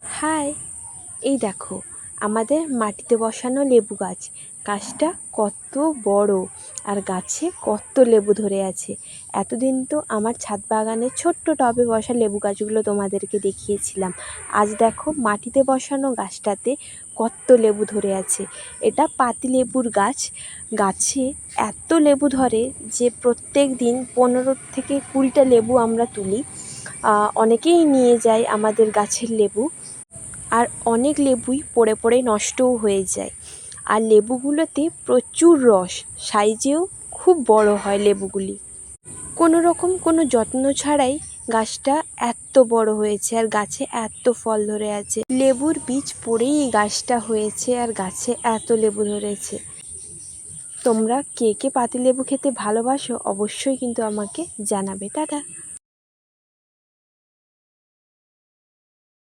High, এই দেখো আমাদের মাটিতে বসানো লেবু গাছ। গাছটা কত বড় আর গাছে কত লেবু ধরে আছে। এতদিন তো আমার ছাদ বাগানে ছোট্ট টবে বসা লেবু গাছগুলো তোমাদেরকে দেখিয়েছিলাম। আজ দেখো মাটিতে বসানো গাছটাতে কত লেবু ধরে আছে। এটা পাতিলেবুর গাছ। গাছে এত লেবু ধরে যে প্রত্যেক দিন 15 থেকে 20টা লেবু আমরা তুলি। অনেকেই নিয়ে যায় আমাদের গাছের লেবু। আর অনেক লেবুই পড়ে পড়ে নষ্টও হয়ে যায়। আর লেবুগুলোতে প্রচুর রস, সাইজেও খুব বড় হয় লেবুগুলি। কোনো রকম কোনো যত্ন ছাড়াই গাছটা এত বড় হয়েছে আর গাছে এত ফল ধরে আছে। লেবুর বীজ পড়েই এই গাছটা হয়েছে আর গাছে এত লেবু ধরেছে। তোমরা কে কে পাতিলেবু খেতে ভালোবাসো অবশ্যই কিন্তু আমাকে জানাবে। টাটা।